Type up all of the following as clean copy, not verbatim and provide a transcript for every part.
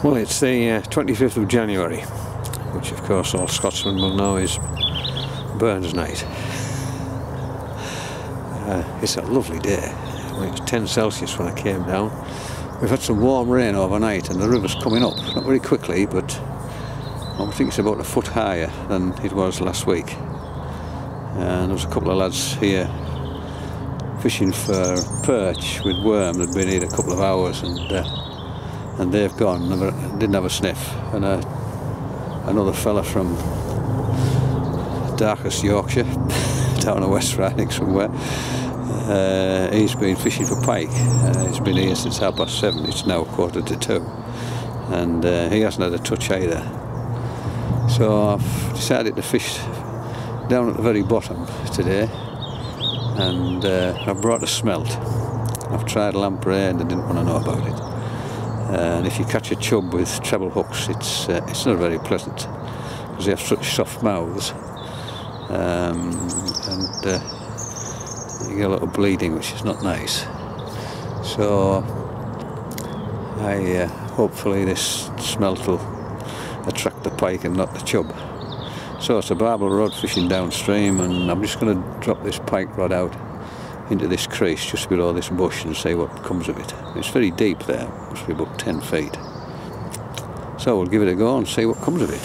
Well, it's the 25th of January, which of course all Scotsmen will know is Burns Night. It's a lovely day. Well, it's 10 Celsius when I came down. We've had some warm rain overnight and the river's coming up, not very quickly, but I think it's about a foot higher than it was last week. And there was a couple of lads here fishing for perch with worm. They'd been here a couple of hours and they've gone, didn't have a sniff. And another fella from darkest Yorkshire, down the West Riding somewhere, he's been fishing for pike. He's been here since 7:30. It's now 1:45, and he hasn't had a touch either. So I've decided to fish down at the very bottom today, and I've brought a smelt. I've tried lamprey and I didn't want to know about it. And if you catch a chub with treble hooks, it's not very pleasant because they have such soft mouths, and you get a lot of bleeding, which is not nice. So hopefully this smelt will attract the pike and not the chub. So it's a barbel rod fishing downstream, and I'm just going to drop this pike rod out into this crease just below this bush and see what comes of it. It's very deep there, must be about 10 feet. So we'll give it a go and see what comes of it.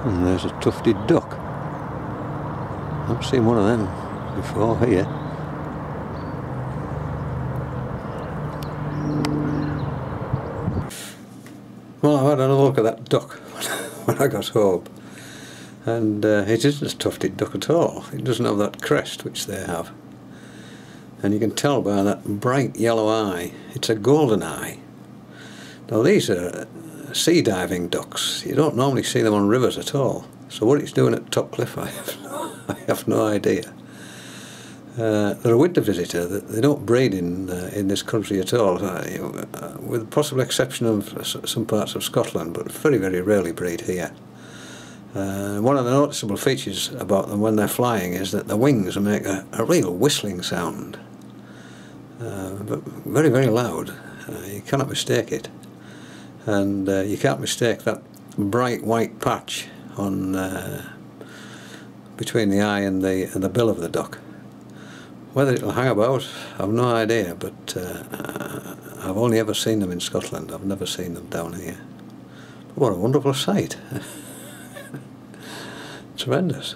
And there's a tufted duck. I've seen one of them before here. Well, I've had another look at that duck when I got home, and it isn't a tufted duck at all. It doesn't have that crest which they have, and you can tell by that bright yellow eye. It's a Goldeneye. Now these are sea diving ducks. You don't normally see them on rivers at all. So what it's doing at Top Cliff, I have no idea. They're a winter visitor. They don't breed in this country at all, with the possible exception of some parts of Scotland, but very, very rarely breed here. One of the noticeable features about them when they're flying is that the wings make a real whistling sound, but very, very loud. You cannot mistake it. And you can't mistake that bright white patch on between the eye and the bill of the duck. Whether it'll hang about, I've no idea, but I've only ever seen them in Scotland. I've never seen them down here. But what a wonderful sight. Tremendous.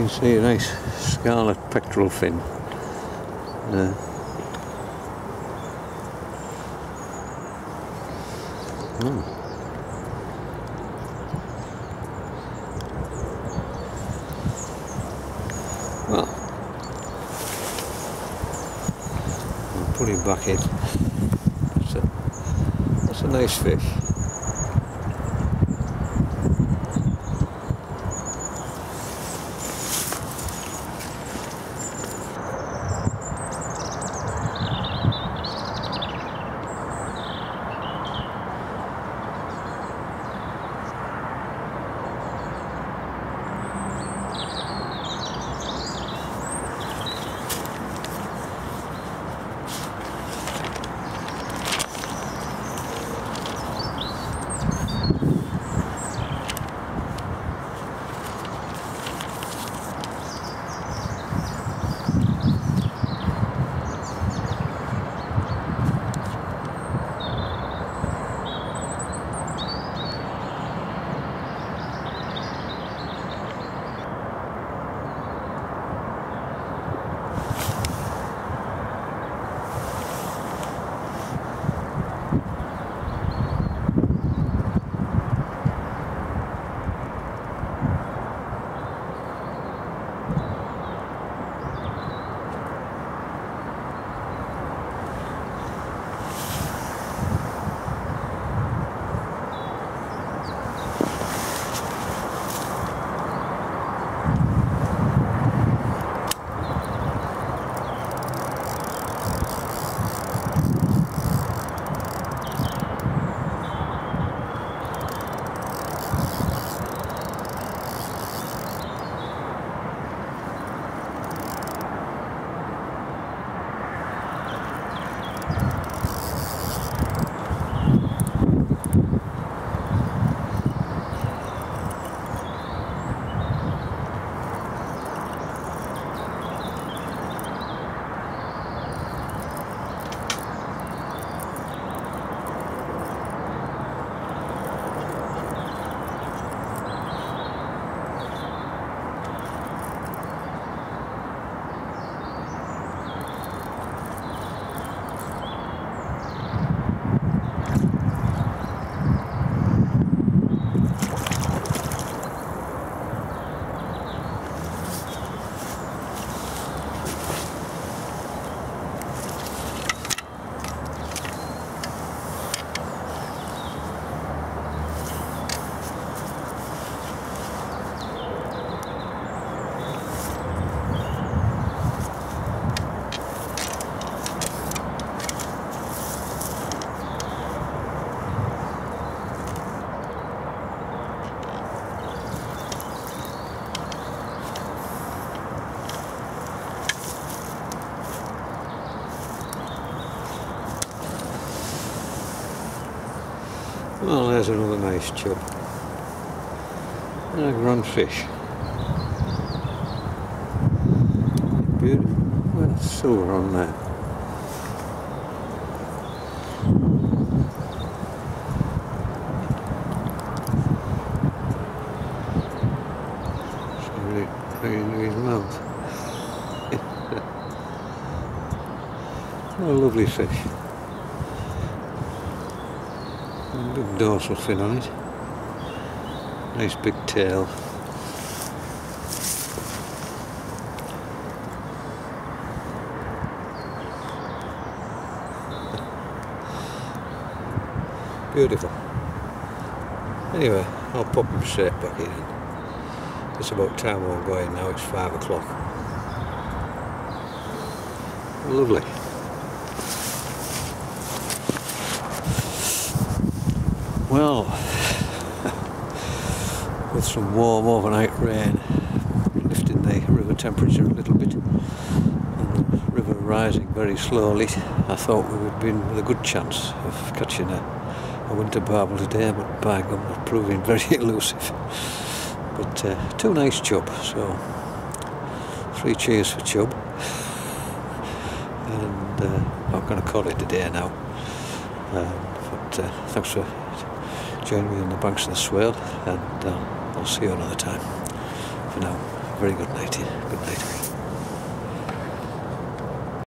see a nice scarlet pectoral fin. Well, I'll put him back in. That's a nice fish. Well, there's another nice chub. And a grand fish. Beautiful. Well, silver on there. Right into his mouth. What a lovely fish. Big dorsal fin on it. Nice big tail. Beautiful. Anyway, I'll pop him straight back in. It's about time I'm going now, it's 5 o'clock. Lovely. Well, with some warm overnight rain lifting the river temperature a little bit and the river rising very slowly, I thought we would be in with a good chance of catching a winter barbel today, but by gum, they're proving very elusive. But 2 nice chub, so 3 cheers for chub. And I'm going to call it a day now. But thanks for joining me on the banks of the Swale, and I'll see you another time. For now, very good night to you.